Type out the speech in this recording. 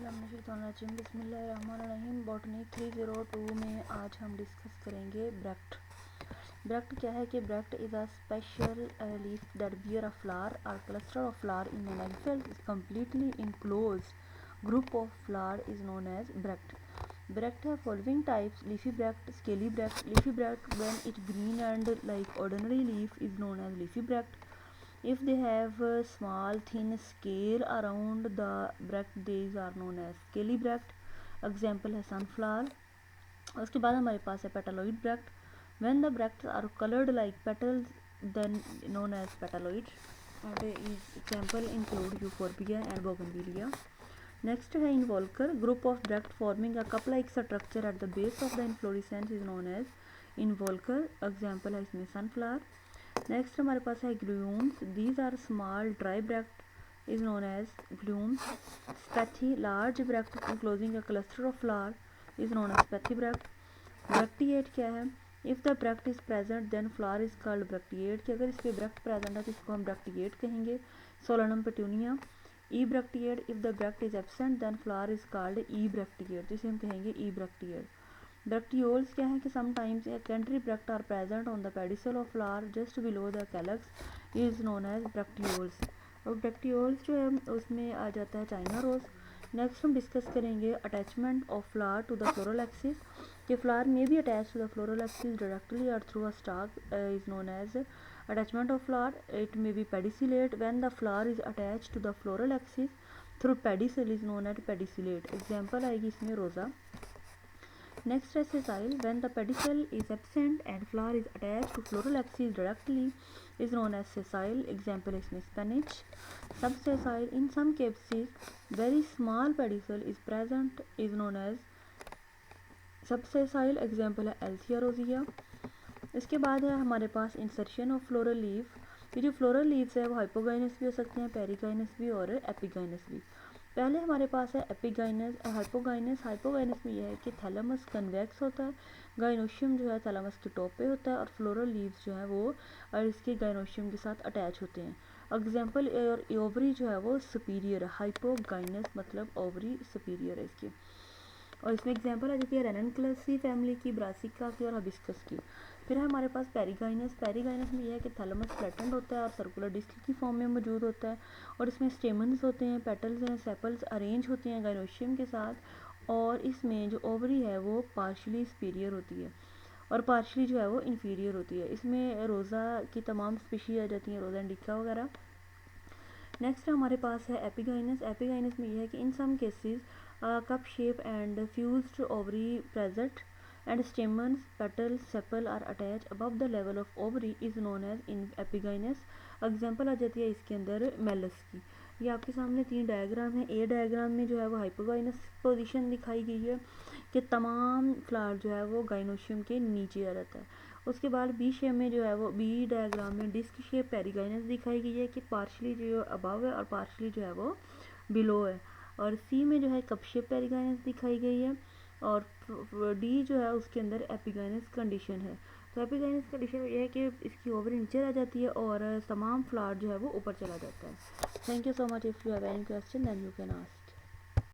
बिस्मिल्लाहिर्रहमानिर्रहीम। बॉटनी 302 में आज हम डिस्कस करेंगे ब्रैक्ट। ब्रैक्ट क्या है कि bract is a special leaf that bear a flower और cluster of flower in an epiphyll is completely enclosed group of flower is known as bract. Bract have following types: leafy bract, scaly bract. Leafy bract when it green and like ordinary leaf is known as leafy bract. If they have a small thin scale around the bract, these are known as scaly bract. Example है sunflower. उसके बाद हमारे पास है petaloid bract. When the bracts are colored like petals, then known as petaloid. And example include euphorbia and bougainvillea. Next है involucre. Group of bract forming a cup-like structure at the base of the inflorescence is known as involucre. Example है इसमें sunflower. Next हमारे पास है glumes. These are small dry bract is known as glumes. Spathe large bract enclosing a cluster of flower is known as spathe bract. Bracteate क्या है? If the bract is present then flower is called bracteate. कि अगर इस पे bract present है तो इसको हम ब्रैक्टिएट कहेंगे. Solanum petunia. Ebracteate. If the bract is absent then flower is called ebracteate, जिसे हम कहेंगे ई ब्रैक्टिएट. ब्रैक्टियोल्स क्या है कि sometimes secondary bract are present on the pedicel of flower just below the calyx is known as bracteoles. और bracteoles जो है उसमें आ जाता है चाइना रोज. नेक्स्ट हम डिस्कस करेंगे attachment of flower to the floral axis. कि फ्लावर में भी attach to the floral axis directly और through a stalk is known as attachment of flower. It may be pedicellate. When the flower is attach to the floral axis through pedicel is known as pedicellate. Example आएगी इसमें रोजा. Next is sessile. When the pedicel is absent and flower is attached to floral axis directly is known as sessile. Example is spinach. Subsessile. In some cases very small pedicel is present is known as subsessile. Example है Althea rosea. इसके बाद है हमारे पास insertion of floral leaf. ये जो floral leaves है वो hypogynous भी हो सकते हैं, पेरिगाइनस भी और एपिगाइनस भी. पहले हमारे पास है एपिगाइनस. हाइपोगाइनस. हाइपोगाइनस में यह है कि थैलेमस कन्वेक्स होता है, गाइनोशियम जो है थैलेमस के टॉप पे होता है और फ्लोरल लीव्स जो है वो और इसके गाइनोशियम के साथ अटैच होते हैं. एग्जाम्पल और ओवरी जो है वो सुपीरियर है. हाइपोगाइनस मतलब ओवरी सुपीरियर है इसकी. और इसमें एग्जाम्पल आ जाती है रेननक्लेसी फैमिली की, ब्रासिका की और हिबिस्कस की. फिर है हमारे पास पेरिगाइनस. पेरिगाइनस में यह है कि थैलेमस फ्लैटेंड होता है और सर्कुलर डिस्क की फॉर्म में मौजूद होता है और इसमें स्टेमन्स होते हैं, पेटल्स हैं, सेपल्स अरेंज होते हैं गाइनोशियम के साथ. और इसमें जो ओवरी है वो पार्शली सुपीरियर होती है और पार्शली जो है वो इन्फीरियर होती है. इसमें रोज़ा की तमाम स्पीशीज आ जाती हैं, रोज़ा इंडिका वगैरह. नेक्स्ट हमारे पास है एपिगाइनस. एपिगाइनस में यह है कि in some cases cup shape and fused ovary present and stamens, petals, sepal are attached above the level of ovary is known as in epigynous. Example आ जाती है इसके अंदर मेलस की. ये आपके सामने 3 डायग्राम है. ए डायग्राम में जो है वो हाइपोगाइनस पोजीशन दिखाई गई है कि तमाम फ्लावर जो है वो गाइनोशियम के नीचे आ जाता है. उसके बाद बी शेप में जो है वो बी डायग्राम में डिस्क शेप पेरिगाइनस दिखाई गई है कि पार्शली जो अबव है और पार्शली जो है वो बिलो है. और सी में जो है कप शेप पेरिगाइनस दिखाई गई है और डी जो है उसके अंदर एपिगाइनस कंडीशन है. तो एपिगाइनस कंडीशन ये है कि इसकी ओवरी नीचे आ जाती है और तमाम फ्लावर जो है वो ऊपर चला जाता है. Thank you so much. If you have any question then you can ask.